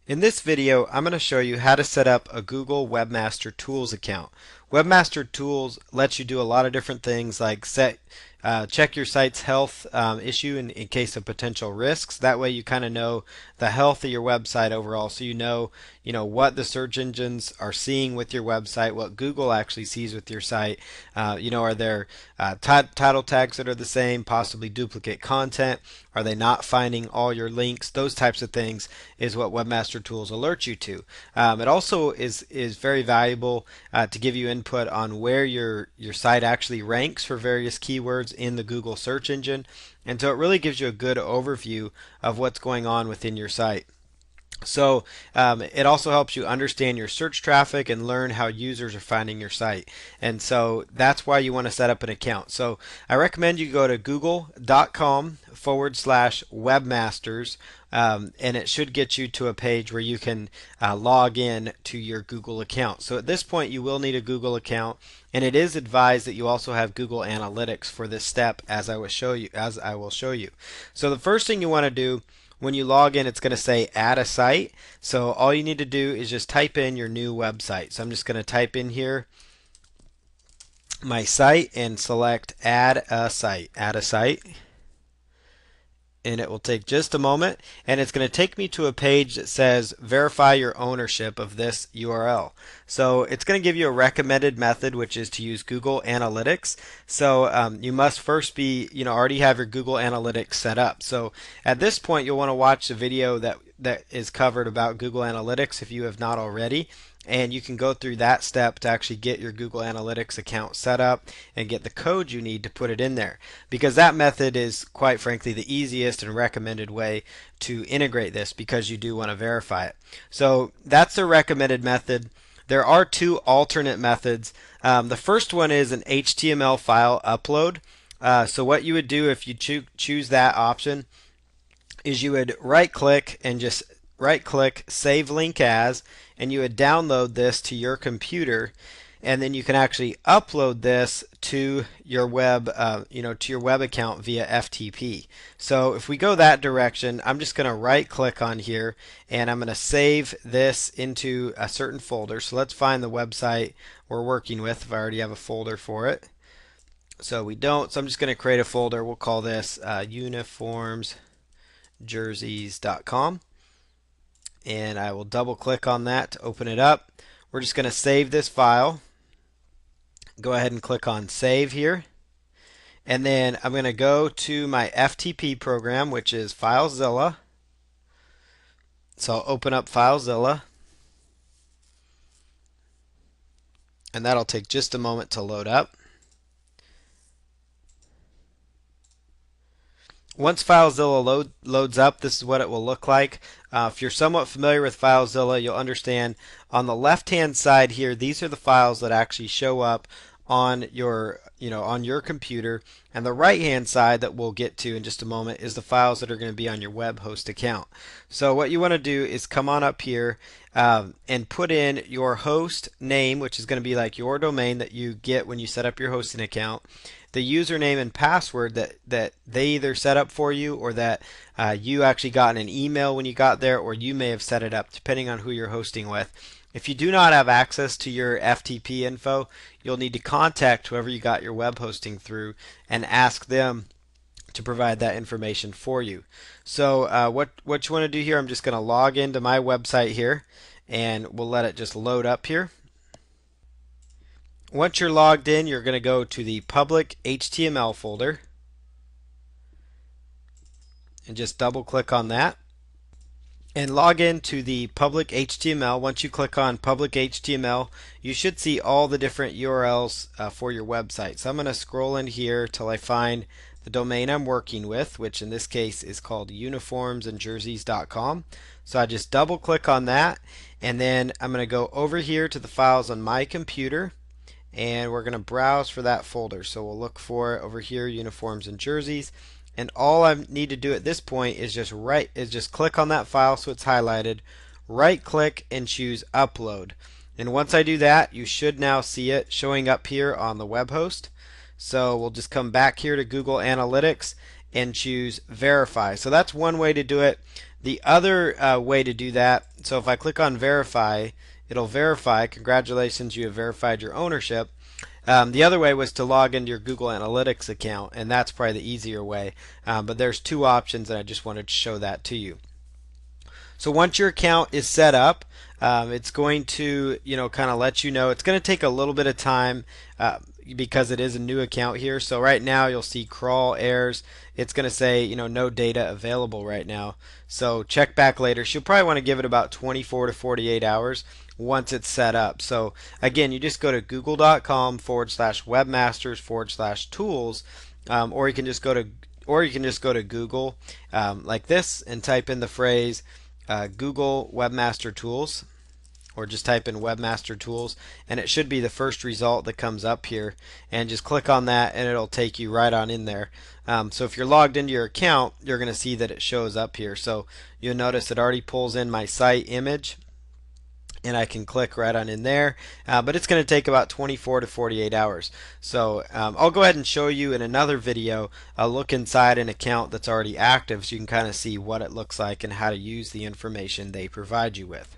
In this video, I'm going to show you how to set up a Google Webmaster Tools account. Webmaster Tools lets you do a lot of different things like check your site's health issue in case of potential risks. That way you kind of know the health of your website overall, so you know what the search engines are seeing with your website, what Google actually sees with your site. Are there title tags that are the same, possibly duplicate content? Are they not finding all your links? Those types of things is what Webmaster Tools alert you to. It also is very valuable to give you input on where your site actually ranks for various keywords in the Google search engine, and so it really gives you a good overview of what's going on within your site. So it also helps you understand your search traffic and learn how users are finding your site. And so that's why you want to set up an account. So I recommend you go to google.com/webmasters, and it should get you to a page where you can log in to your Google account. So at this point you will need a Google account, and it is advised that you also have Google Analytics for this step, as I will show you. So the first thing you want to do when you log in, it's going to say add a site. So all you need to do is just type in your new website. So I'm just going to type in here my site and select add a site. Add a site. And it will take just a moment, and it's going to take me to a page that says verify your ownership of this URL. So it's going to give you a recommended method, which is to use Google Analytics. So you must first be, already have your Google Analytics set up. So at this point you'll want to watch the video that is covered about Google Analytics if you have not already, and you can go through that step to actually get your Google Analytics account set up and get the code you need to put it in there, because that method is quite frankly the easiest and recommended way to integrate this, because you do want to verify it. So that's the recommended method. There are two alternate methods. The first one is an HTML file upload. So what you would do if you choose that option is you would right click and just right click save link as, and you would download this to your computer, and then you can actually upload this to your web to your web account via FTP. So if we go that direction, I'm just going to right click on here and I'm going to save this into a certain folder. So let's find the website we're working with if I already have a folder for it. So we don't, so I'm just going to create a folder. We'll call this uniformsjerseys.com, and I will double click on that to open it up. We're just going to save this file. Go ahead and click on save here, and then I'm going to go to my FTP program, which is FileZilla. So I'll open up FileZilla, and that'll take just a moment to load up. Once FileZilla loads up, this is what it will look like. If you're somewhat familiar with FileZilla, you'll understand on the left-hand side here, these are the files that actually show up on your computer, and the right-hand side that we'll get to in just a moment is the files that are going to be on your web host account. So what you want to do is come on up here and put in your host name, which is going to be like your domain that you get when you set up your hosting account, the username and password that they either set up for you, or that you actually got in an email when you got there, or you may have set it up depending on who you're hosting with. If you do not have access to your FTP info, you'll need to contact whoever you got your web hosting through and ask them to provide that information for you. So what you want to do here, I'm just going to log into my website here, and we'll let it just load up here. Once you're logged in, you're going to go to the public HTML folder and just double click on that and log into the public HTML. Once you click on public HTML, you should see all the different URLs for your website. So I'm going to scroll in here till I find the domain I'm working with, which in this case is called uniformsandjerseys.com. So I just double click on that, and then I'm going to go over here to the files on my computer, and we're going to browse for that folder. So we'll look for it over here, uniforms and jerseys. And all I need to do at this point is just click on that file so it's highlighted, right click and choose upload. And once I do that, you should now see it showing up here on the web host. So we'll just come back here to Google Analytics and choose verify. So that's one way to do it. The other way to do that, So if I click on verify, it'll verify, congratulations, you have verified your ownership. The other way was to log into your Google Analytics account, and that's probably the easier way. But there's two options, and I just wanted to show that to you. So once your account is set up, it's going to, kind of let you know. It's going to take a little bit of time because it is a new account here. So right now you'll see crawl errors. It's going to say, no data available right now. So check back later. You'll probably want to give it about 24 to 48 hours once it's set up. So again, you just go to google.com/webmasters/tools, or you can just go to Google like this and type in the phrase Google Webmaster Tools, or just type in Webmaster Tools, and it should be the first result that comes up here. And just click on that, and it'll take you right on in there. So if you're logged into your account, you're going to see that it shows up here. So you'll notice it already pulls in my site image, and I can click right on in there, but it's going to take about 24 to 48 hours. So I'll go ahead and show you in another video a look inside an account that's already active, so you can kind of see what it looks like and how to use the information they provide you with.